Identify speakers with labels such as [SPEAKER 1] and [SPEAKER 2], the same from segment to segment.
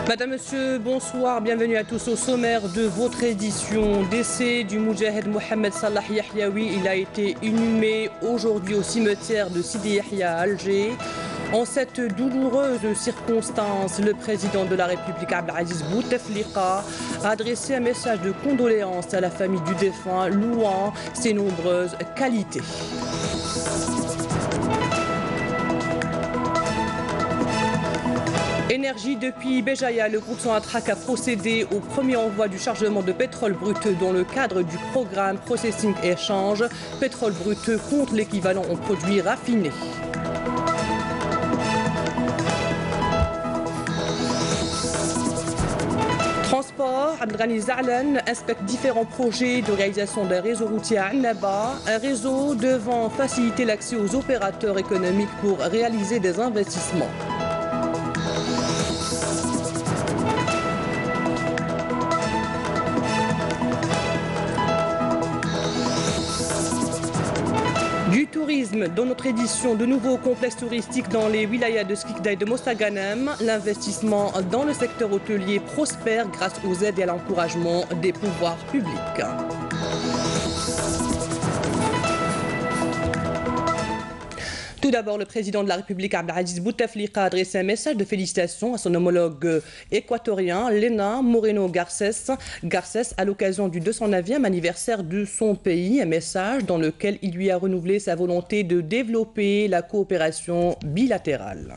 [SPEAKER 1] Madame, Monsieur, bonsoir, bienvenue à tous au sommaire de votre édition. Décès du Moudjahed Mohamed Salah Yahyaoui, il a été inhumé aujourd'hui au cimetière de Sidi Yahya à Alger. En cette douloureuse circonstance, le président de la République Abdelaziz Bouteflika a adressé un message de condoléances à la famille du défunt, louant ses nombreuses qualités. Énergie depuis Béjaïa, le groupe Sonatrach a procédé au premier envoi du chargement de pétrole brut dans le cadre du programme Processing Échange. Pétrole brut contre l'équivalent en produits raffinés. Transport, Abdelghani Za'lan inspecte différents projets de réalisation d'un réseau routier à Annaba, un réseau devant faciliter l'accès aux opérateurs économiques pour réaliser des investissements. Du tourisme, dans notre édition, de nouveaux complexes touristiques dans les wilayas de Skikda et de Mostaganem. L'investissement dans le secteur hôtelier prospère grâce aux aides et à l'encouragement des pouvoirs publics. Tout d'abord, le président de la République Abdelaziz Bouteflika a adressé un message de félicitations à son homologue équatorien, Lena Moreno Garcés, à l'occasion du 209e anniversaire de son pays. Un message dans lequel il lui a renouvelé sa volonté de développer la coopération bilatérale.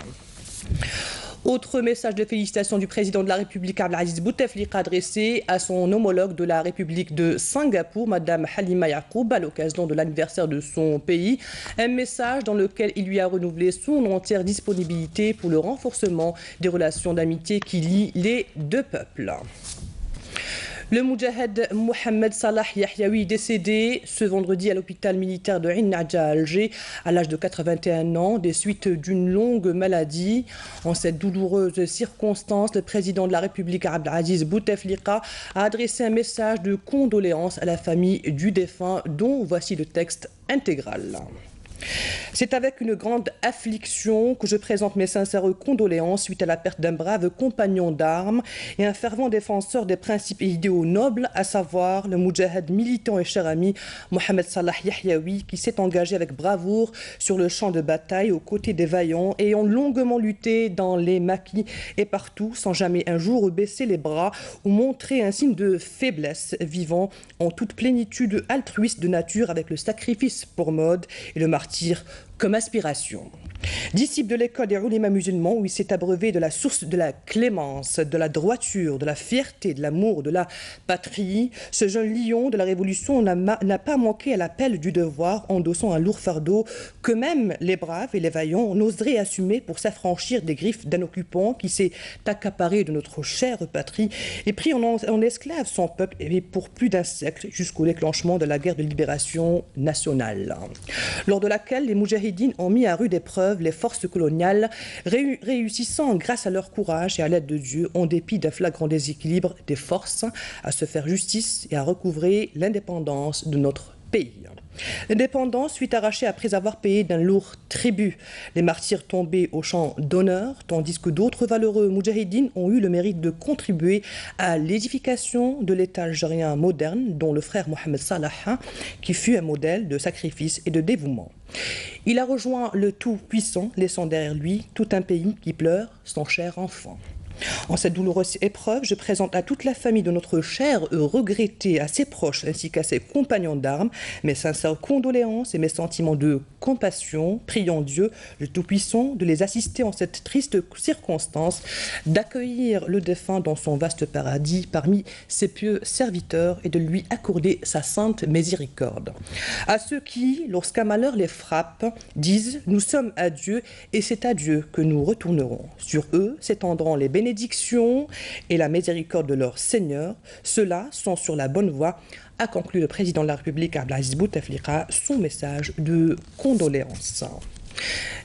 [SPEAKER 1] Autre message de félicitations du président de la République Abdelaziz Bouteflika adressé à son homologue de la République de Singapour, Madame Halima Yacoub, à l'occasion de l'anniversaire de son pays. Un message dans lequel il lui a renouvelé son entière disponibilité pour le renforcement des relations d'amitié qui lient les deux peuples. Le Moudjahed Mohamed Salah Yahyaoui décédé ce vendredi à l'hôpital militaire de Ain Nadja à Alger à l'âge de 81 ans des suites d'une longue maladie. En cette douloureuse circonstance, le président de la République Abdelaziz Bouteflika a adressé un message de condoléances à la famille du défunt dont voici le texte intégral. C'est avec une grande affliction que je présente mes sincères condoléances suite à la perte d'un brave compagnon d'armes et un fervent défenseur des principes et idéaux nobles, à savoir le Moudjahed militant et cher ami Mohamed Salah Yahyaoui, qui s'est engagé avec bravoure sur le champ de bataille aux côtés des vaillants, ayant longuement lutté dans les maquis et partout sans jamais un jour baisser les bras ou montrer un signe de faiblesse, vivant en toute plénitude altruiste de nature avec le sacrifice pour mode et le martyre comme aspiration. Disciple de l'école des oulémas musulmans où il s'est abreuvé de la source de la clémence, de la droiture, de la fierté, de l'amour, de la patrie, ce jeune lion de la Révolution n'a pas manqué à l'appel du devoir, endossant un lourd fardeau que même les braves et les vaillants n'oseraient assumer pour s'affranchir des griffes d'un occupant qui s'est accaparé de notre chère patrie et pris en esclave son peuple et pour plus d'un siècle jusqu'au déclenchement de la guerre de libération nationale, lors de laquelle les moudjahidines ont mis à rude épreuve les forces coloniales, réussissant grâce à leur courage et à l'aide de Dieu, en dépit d'un flagrant déséquilibre des forces, à se faire justice et à recouvrer l'indépendance de notre pays. L'indépendance fut arrachée après avoir payé d'un lourd tribut. Les martyrs tombés au champ d'honneur, tandis que d'autres valeureux moudjahidines ont eu le mérite de contribuer à l'édification de l'État algérien moderne, dont le frère Mohamed Salah, qui fut un modèle de sacrifice et de dévouement. Il a rejoint le Tout-Puissant, laissant derrière lui tout un pays qui pleure son cher enfant. En cette douloureuse épreuve, je présente à toute la famille de notre cher regretté, à ses proches ainsi qu'à ses compagnons d'armes, mes sincères condoléances et mes sentiments de compassion, priant Dieu, le Tout-Puissant, de les assister en cette triste circonstance, d'accueillir le défunt dans son vaste paradis parmi ses pieux serviteurs et de lui accorder sa sainte miséricorde. À ceux qui, lorsqu'un malheur les frappe, disent « Nous sommes à Dieu et c'est à Dieu que nous retournerons ». Sur eux s'étendront les bénédictions et la miséricorde de leur Seigneur. Ceux-là sont sur la bonne voie, a conclu le président de la République Abdelaziz Bouteflika son message de condoléances.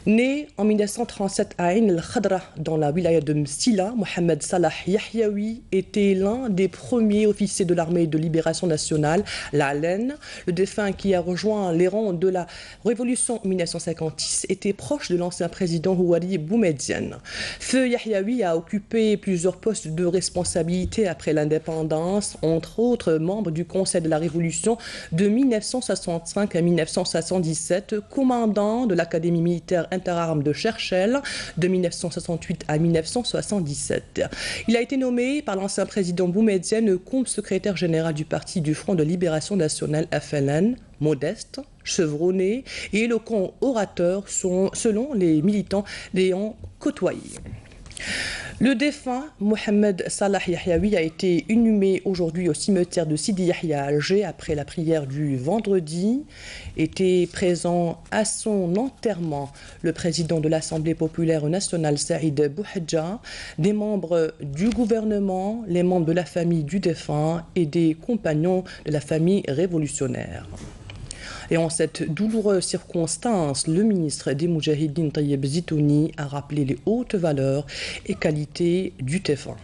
[SPEAKER 1] Né en 1937 à Ain el-Khadra, dans la wilaya de Msila, Mohamed Salah Yahyaoui était l'un des premiers officiers de l'armée de libération nationale, la LN. Le défunt qui a rejoint les rangs de la révolution en 1956 était proche de l'ancien président Houari Boumediene. Feu Yahyaoui a occupé plusieurs postes de responsabilité après l'indépendance, entre autres membre du Conseil de la Révolution de 1965 à 1977, commandant de l'Académie militaire interarmes de Cherchel de 1968 à 1977. Il a été nommé par l'ancien président Boumediene comme secrétaire général du Parti du Front de Libération Nationale FLN, modeste, chevronné et éloquent orateur selon les militants l'ayant côtoyé. Le défunt Mohamed Salah Yahyaoui a été inhumé aujourd'hui au cimetière de Sidi Yahya à Alger après la prière du vendredi. Était présent à son enterrement le président de l'Assemblée populaire nationale Saïd Bouhadja, des membres du gouvernement, les membres de la famille du défunt et des compagnons de la famille révolutionnaire. Et en cette douloureuse circonstance, le ministre des Moudjahidines Tayyeb Zitouni a rappelé les hautes valeurs et qualités du défunt.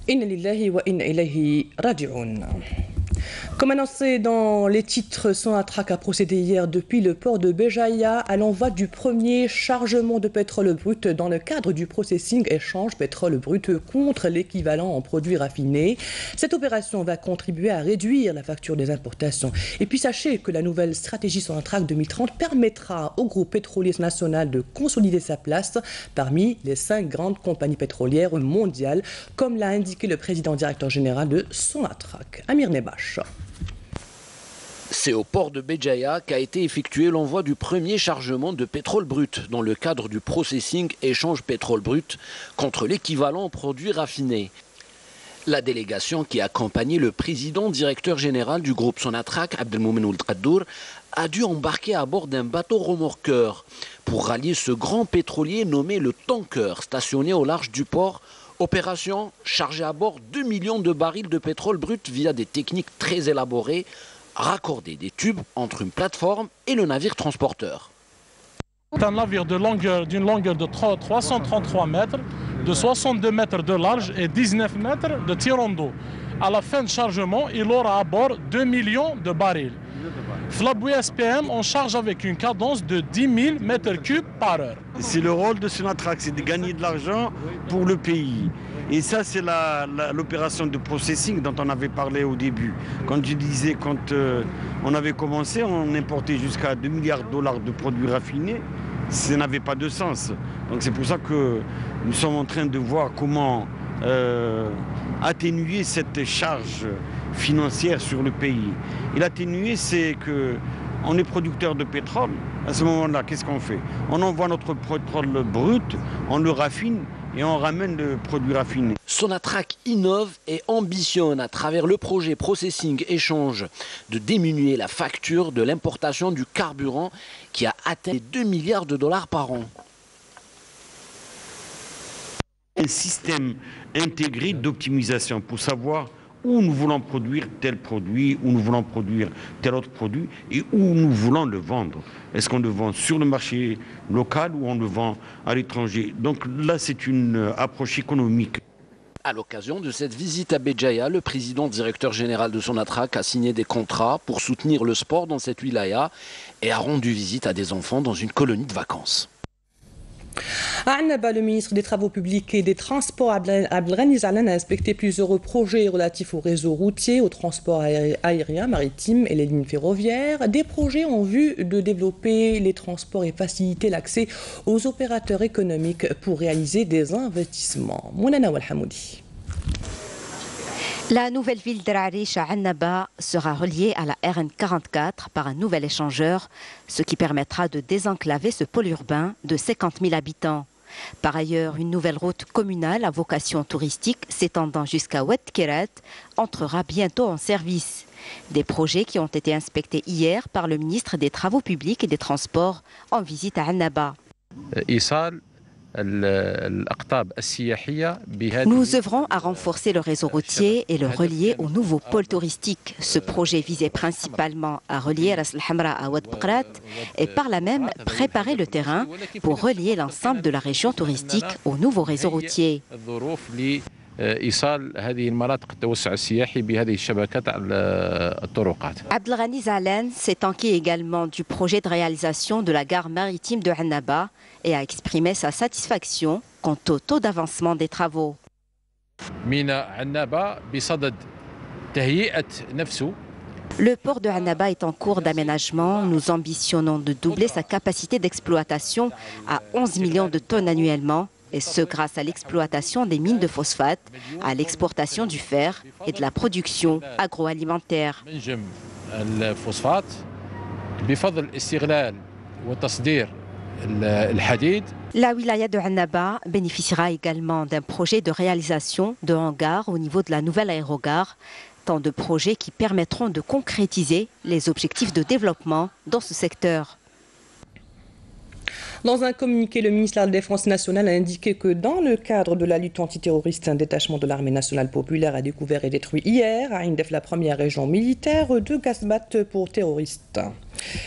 [SPEAKER 1] Inna lillahi wa inna ilayhi raji'un. Comme annoncé dans les titres, Sonatrach a procédé hier depuis le port de Béjaïa à l'envoi du premier chargement de pétrole brut dans le cadre du processing échange pétrole brut contre l'équivalent en produits raffinés. Cette opération va contribuer à réduire la facture des importations. Et puis sachez que la nouvelle stratégie Sonatrach 2030 permettra au groupe pétrolier national de consolider sa place parmi les 5 grandes compagnies pétrolières mondiales, comme l'a indiqué le président directeur général de Sonatrach, Amir Nebash.
[SPEAKER 2] C'est au port de Béjaïa qu'a été effectué l'envoi du premier chargement de pétrole brut dans le cadre du processing échange pétrole brut contre l'équivalent en produits raffinés. La délégation qui accompagnait le président directeur général du groupe Sonatrach, Abdelmoumen Ould Qaddour, a dû embarquer à bord d'un bateau remorqueur pour rallier ce grand pétrolier nommé le Tanker, stationné au large du port. Opération chargée à bord 2 millions de barils de pétrole brut via des techniques très élaborées, raccorder des tubes entre une plateforme et le navire transporteur.
[SPEAKER 3] C'est un navire d'une longueur de 333 mètres, de 62 mètres de large et 19 mètres de tirant d'eau. À la fin de chargement, il aura à bord 2 millions de barils. Flabouille SPM, on charge avec une cadence de 10 000 mètres cubes par heure.
[SPEAKER 4] C'est le rôle de Sonatrach, c'est de gagner de l'argent pour le pays. Et ça, c'est l'opération de processing dont on avait parlé au début. Quand je disais, quand on avait commencé, on importait jusqu'à 2 milliards de dollars de produits raffinés. Ça n'avait pas de sens. Donc c'est pour ça que nous sommes en train de voir comment atténuer cette charge financière sur le pays. Et l'atténuer, c'est qu'on est producteur de pétrole. À ce moment-là, qu'est-ce qu'on fait? On envoie notre pétrole brut, on le raffine et on ramène le produit raffiné.
[SPEAKER 2] Sonatrach innove et ambitionne à travers le projet Processing Échange de diminuer la facture de l'importation du carburant qui a atteint 2 milliards de dollars par an.
[SPEAKER 4] Un système intégré d'optimisation pour savoir où nous voulons produire tel produit, où nous voulons produire tel autre produit et où nous voulons le vendre. Est-ce qu'on le vend sur le marché local ou on le vend à l'étranger? Donc là, c'est une approche économique.
[SPEAKER 2] À l'occasion de cette visite à Béjaïa, le président directeur général de Sonatrach a signé des contrats pour soutenir le sport dans cette wilaya et a rendu visite à des enfants dans une colonie de vacances.
[SPEAKER 1] À Annaba, le ministre des Travaux publics et des Transports, Abdelghani Zahlan, a inspecté plusieurs projets relatifs au réseau routier, au transport aérien, maritime et les lignes ferroviaires. Des projets en vue de développer les transports et faciliter l'accès aux opérateurs économiques pour réaliser des investissements. Mounana Walhamoudi.
[SPEAKER 5] La nouvelle ville d'El-Arish à Annaba sera reliée à la RN 44 par un nouvel échangeur, ce qui permettra de désenclaver ce pôle urbain de 50 000 habitants. Par ailleurs, une nouvelle route communale à vocation touristique s'étendant jusqu'à Oued Kirat entrera bientôt en service. Des projets qui ont été inspectés hier par le ministre des Travaux publics et des Transports en visite à Annaba. Nous œuvrons à renforcer le réseau routier et le relier au nouveau pôle touristique. Ce projet visait principalement à relier Ras el-Hamra à Oued Bqrat et par là même préparer le terrain pour relier l'ensemble de la région touristique au nouveau réseau routier. Abdelghani Zalen s'est enquis également du projet de réalisation de la gare maritime de Annaba et a exprimé sa satisfaction quant au taux d'avancement des travaux. Le port de Annaba est en cours d'aménagement. Nous ambitionnons de doubler sa capacité d'exploitation à 11 millions de tonnes annuellement, et ce grâce à l'exploitation des mines de phosphate, à l'exportation du fer et de la production agroalimentaire. La wilaya de Annaba bénéficiera également d'un projet de réalisation de hangars au niveau de la nouvelle aérogare, tant de projets qui permettront de concrétiser les objectifs de développement dans ce secteur.
[SPEAKER 1] Dans un communiqué, le ministre de la Défense nationale a indiqué que dans le cadre de la lutte antiterroriste, un détachement de l'armée nationale populaire a découvert et détruit hier à Indef, la première région militaire, 2 gazbat pour terroristes.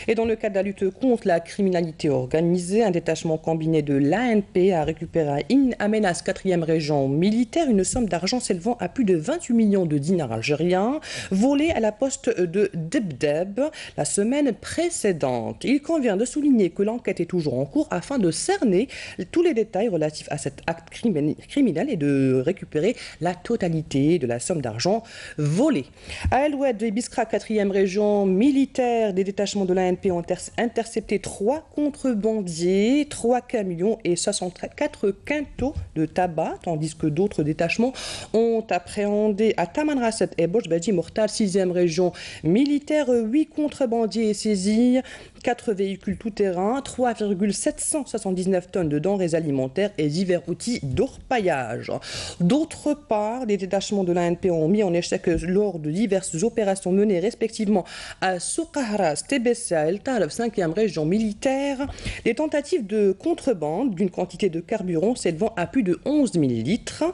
[SPEAKER 1] Et dans le cadre de la lutte contre la criminalité organisée, un détachement combiné de l'ANP a récupéré à In Amenas, 4e région militaire, une somme d'argent s'élevant à plus de 28 millions de dinars algériens, volés à la poste de Debdeb la semaine précédente. Il convient de souligner que l'enquête est toujours en cours afin de cerner tous les détails relatifs à cet acte criminel et de récupérer la totalité de la somme d'argent volée. À El Oued de Biskra, 4e région militaire, des détachements de l'ANP ont intercepté 3 contrebandiers, 3 camions et 64 quintaux de tabac, tandis que d'autres détachements ont appréhendé à Tamanrasset et Bojbadji Mortal, 6e région militaire, 8 contrebandiers saisis, 4 véhicules tout-terrain, 3,779 tonnes de denrées alimentaires et divers outils d'orpaillage. D'autre part, les détachements de l'ANP ont mis en échec lors de diverses opérations menées respectivement à Soukahras, Tébessa et El Taref, 5e région militaire, des tentatives de contrebande d'une quantité de carburant s'élevant à plus de 11 000 litres,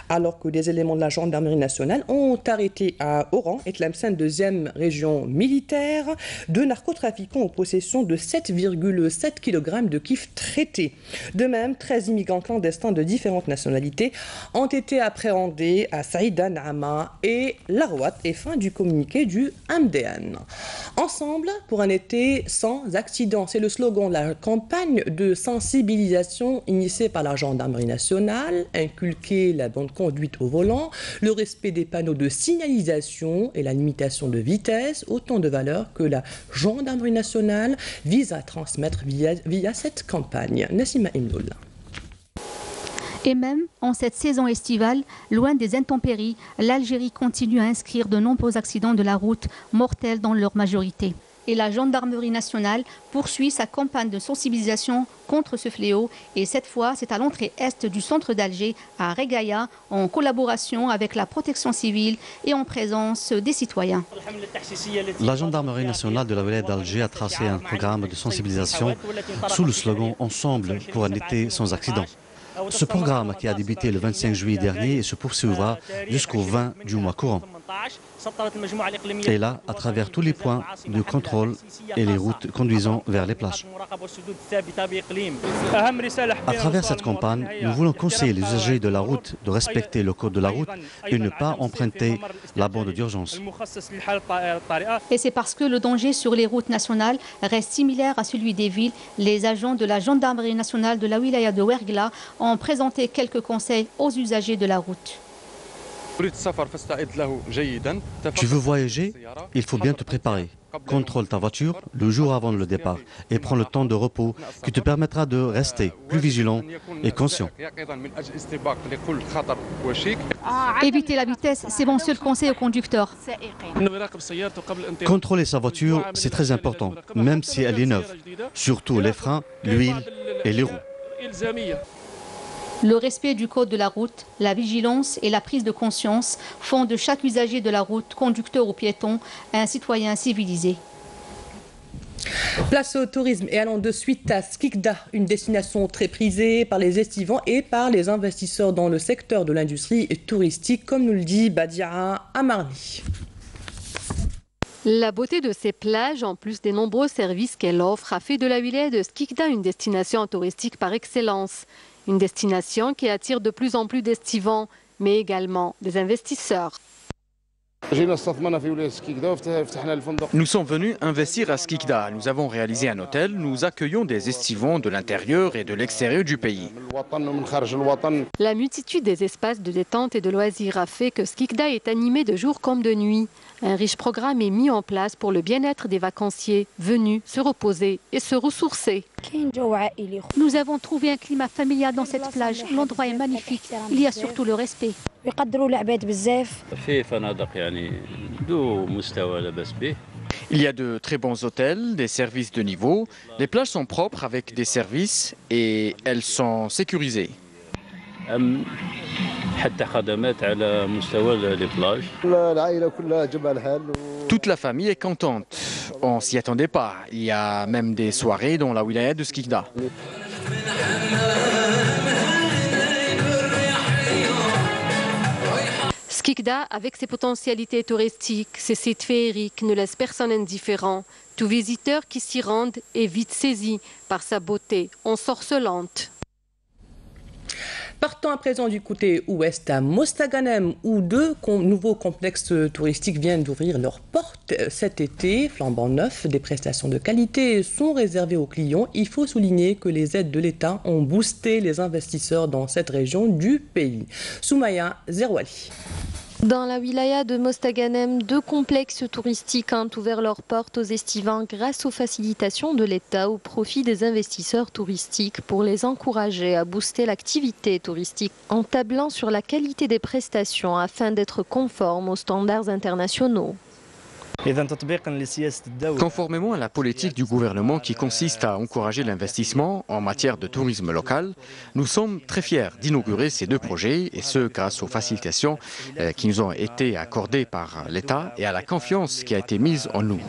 [SPEAKER 1] alors que des éléments de la gendarmerie nationale ont arrêté à Oran et Tlemcen, 2e région militaire, 2 narcotrafiquants en possession de 7,7 kg de kif traités. De même, 13 immigrants clandestins de différentes nationalités ont été appréhendés à Saïda, Naama et Larouat, et fin du communiqué du MDN. Ensemble pour un été sans accident, c'est le slogan de la campagne de sensibilisation initiée par la gendarmerie nationale, inculquer la bonne conduite au volant, le respect des panneaux de signalisation et la limitation de vitesse, autant de valeurs que la gendarmerie nationale vise à transmettre via cette campagne. Nassima Imnoul.
[SPEAKER 6] Et même en cette saison estivale, loin des intempéries, l'Algérie continue à inscrire de nombreux accidents de la route mortels dans leur majorité. Et la gendarmerie nationale poursuit sa campagne de sensibilisation contre ce fléau. Et cette fois, c'est à l'entrée est du centre d'Alger, à Regaya, en collaboration avec la protection civile et en présence des citoyens.
[SPEAKER 7] La gendarmerie nationale de la wilaya d'Alger a tracé un programme de sensibilisation sous le slogan « Ensemble pour un été sans accident ». Ce programme, qui a débuté le 25 juillet dernier, se poursuivra jusqu'au 20 du mois courant. Et là, à travers tous les points de contrôle et les routes conduisant vers les plages. À travers cette campagne, nous voulons conseiller les usagers de la route de respecter le code de la route et ne pas emprunter la bande d'urgence.
[SPEAKER 6] Et c'est parce que le danger sur les routes nationales reste similaire à celui des villes. Les agents de la gendarmerie nationale de la wilaya de Ouergla ont présenté quelques conseils aux usagers de la route.
[SPEAKER 7] Tu veux voyager? Il faut bien te préparer. Contrôle ta voiture le jour avant le départ et prends le temps de repos qui te permettra de rester plus vigilant et conscient.
[SPEAKER 6] Éviter la vitesse, c'est mon seul conseil au conducteur.
[SPEAKER 7] Contrôler sa voiture, c'est très important, même si elle est neuve. Surtout les freins, l'huile et les roues.
[SPEAKER 6] Le respect du code de la route, la vigilance et la prise de conscience font de chaque usager de la route, conducteur ou piéton, un citoyen civilisé.
[SPEAKER 1] Place au tourisme et allons de suite à Skikda, une destination très prisée par les estivants et par les investisseurs dans le secteur de l'industrie touristique, comme nous le dit Badia Amarni.
[SPEAKER 8] La beauté de ces plages, en plus des nombreux services qu'elle offre, a fait de la wilaya de Skikda une destination touristique par excellence. Une destination qui attire de plus en plus d'estivants, mais également des investisseurs.
[SPEAKER 9] Nous sommes venus investir à Skikda. Nous avons réalisé un hôtel. Nous accueillons des estivants de l'intérieur et de l'extérieur du pays.
[SPEAKER 8] La multitude des espaces de détente et de loisirs a fait que Skikda est animé de jour comme de nuit. Un riche programme est mis en place pour le bien-être des vacanciers venus se reposer et se ressourcer.
[SPEAKER 6] Nous avons trouvé un climat familial dans cette plage. L'endroit est magnifique. Il y a surtout le respect.
[SPEAKER 9] Il y a de très bons hôtels, des services de niveau. Les plages sont propres avec des services et elles sont sécurisées. Toute la famille est contente. On ne s'y attendait pas. Il y a même des soirées dans la wilaya de Skikda.
[SPEAKER 8] Skikda, avec ses potentialités touristiques, ses sites féeriques, ne laisse personne indifférent. Tout visiteur qui s'y rende est vite saisi par sa beauté ensorcelante.
[SPEAKER 1] Partons à présent du côté ouest à Mostaganem, où deux nouveaux complexes touristiques viennent d'ouvrir leurs portes cet été, flambant neuf. Des prestations de qualité sont réservées aux clients. Il faut souligner que les aides de l'État ont boosté les investisseurs dans cette région du pays. Soumaya Zerouali.
[SPEAKER 10] Dans la wilaya de Mostaganem, deux complexes touristiques ont ouvert leurs portes aux estivants grâce aux facilitations de l'État au profit des investisseurs touristiques pour les encourager à booster l'activité touristique en tablant sur la qualité des prestations afin d'être conformes aux standards internationaux.
[SPEAKER 9] Conformément à la politique du gouvernement qui consiste à encourager l'investissement en matière de tourisme local, nous sommes très fiers d'inaugurer ces deux projets et ce grâce aux facilitations qui nous ont été accordées par l'État et à la confiance qui a été mise en nous.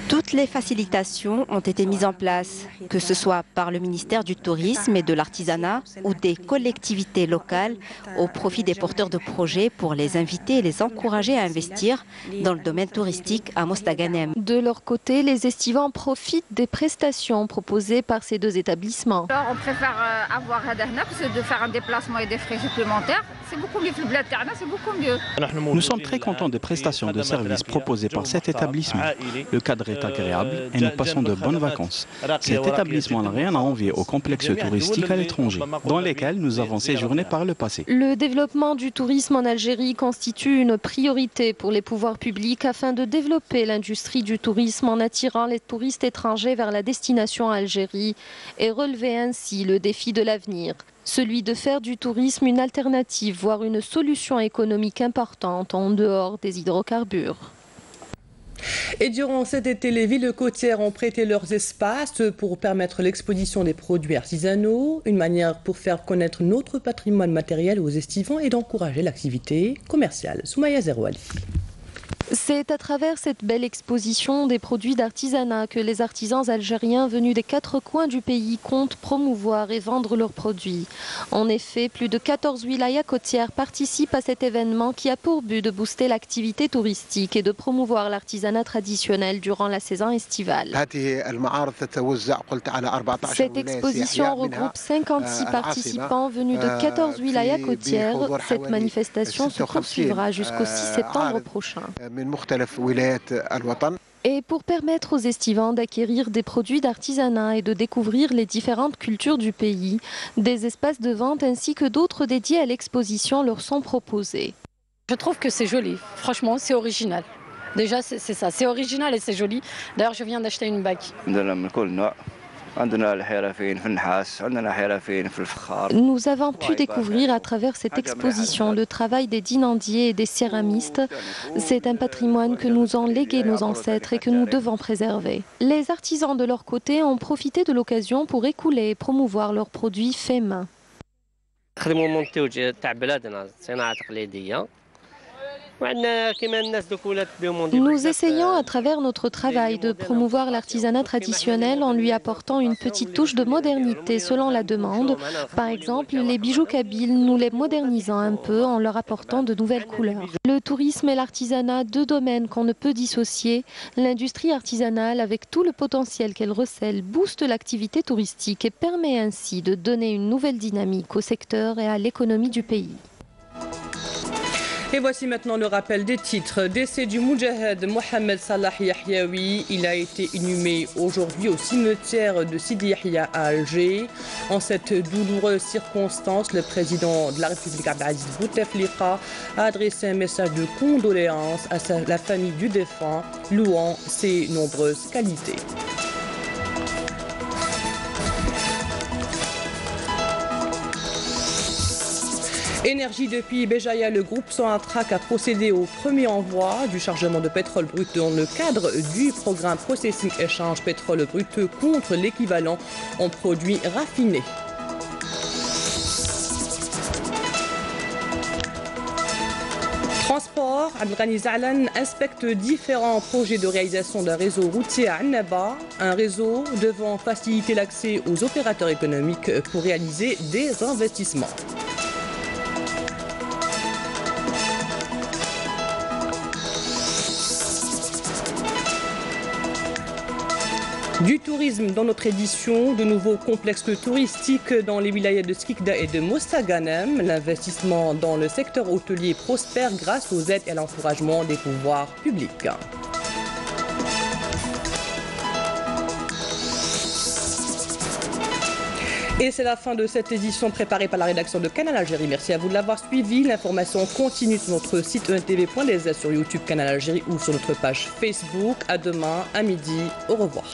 [SPEAKER 5] Toutes les facilitations ont été mises en place, que ce soit par le ministère du Tourisme et de l'Artisanat ou des collectivités locales au profit des porteurs de projets pour les inviter et les encourager à investir dans le domaine touristique à Mostaganem.
[SPEAKER 10] De leur côté, les estivants profitent des prestations proposées par ces deux établissements.
[SPEAKER 11] Alors, on préfère avoir Hadahna que de faire un déplacement et des frais supplémentaires. C'est beaucoup mieux, c'est beaucoup mieux.
[SPEAKER 12] Nous sommes très contents des prestations de services proposées par cet établissement. Le cadre est agréable et nous passons de bonnes vacances. Cet établissement n'a rien à envier aux complexes touristiques à l'étranger, dans lesquels nous avons séjourné par le passé.
[SPEAKER 10] Le développement du tourisme en Algérie constitue une priorité pour les pouvoirs publics afin de développer l'industrie du tourisme en attirant les touristes étrangers vers la destination Algérie et relever ainsi le défi de l'avenir. Celui de faire du tourisme une alternative, voire une solution économique importante en dehors des hydrocarbures.
[SPEAKER 1] Et durant cet été, les villes côtières ont prêté leurs espaces pour permettre l'exposition des produits artisanaux, une manière pour faire connaître notre patrimoine matériel aux estivants et d'encourager l'activité commerciale. Soumaya Zerouali.
[SPEAKER 10] C'est à travers cette belle exposition des produits d'artisanat que les artisans algériens venus des quatre coins du pays comptent promouvoir et vendre leurs produits. En effet, plus de 14 wilayas côtières participent à cet événement qui a pour but de booster l'activité touristique et de promouvoir l'artisanat traditionnel durant la saison estivale. Cette exposition regroupe 56 participants venus de 14 wilayas côtières. Cette manifestation se poursuivra jusqu'au 6 septembre prochain. Et pour permettre aux estivants d'acquérir des produits d'artisanat et de découvrir les différentes cultures du pays, des espaces de vente ainsi que d'autres dédiés à l'exposition leur sont proposés.
[SPEAKER 13] Je trouve que c'est joli, franchement c'est original. Déjà c'est ça, c'est original et c'est joli. D'ailleurs je viens d'acheter une bague.
[SPEAKER 10] Nous avons pu découvrir à travers cette exposition le travail des dinandiers et des céramistes. C'est un patrimoine que nous ont légué nos ancêtres et que nous devons préserver. Les artisans de leur côté ont profité de l'occasion pour écouler et promouvoir leurs produits faits main. Nous essayons à travers notre travail de promouvoir l'artisanat traditionnel en lui apportant une petite touche de modernité selon la demande. Par exemple, les bijoux kabyles, nous les modernisons un peu en leur apportant de nouvelles couleurs. Le tourisme et l'artisanat, deux domaines qu'on ne peut dissocier. L'industrie artisanale, avec tout le potentiel qu'elle recèle, booste l'activité touristique et permet ainsi de donner une nouvelle dynamique au secteur et à l'économie du pays.
[SPEAKER 1] Et voici maintenant le rappel des titres. Décès du Moudjahed Mohamed Salah Yahyaoui. Il a été inhumé aujourd'hui au cimetière de Sidi Yahya à Alger. En cette douloureuse circonstance, le président de la République Abdelaziz Bouteflika a adressé un message de condoléances à la famille du défunt, louant ses nombreuses qualités. Énergie depuis Béjaïa, le groupe Sonatrach a procédé au premier envoi du chargement de pétrole brut dans le cadre du programme Processing Échange Pétrole Brut contre l'équivalent en produits raffinés. Transport, Abdelghani Zahlan inspecte différents projets de réalisation d'un réseau routier à Annaba, un réseau devant faciliter l'accès aux opérateurs économiques pour réaliser des investissements. Du tourisme dans notre édition, de nouveaux complexes touristiques dans les wilayas de Skikda et de Mostaganem. L'investissement dans le secteur hôtelier prospère grâce aux aides et à l'encouragement des pouvoirs publics. Et c'est la fin de cette édition préparée par la rédaction de Canal Algérie. Merci à vous de l'avoir suivi. L'information continue sur notre site entv.les, sur YouTube Canal Algérie ou sur notre page Facebook. À demain, à midi. Au revoir.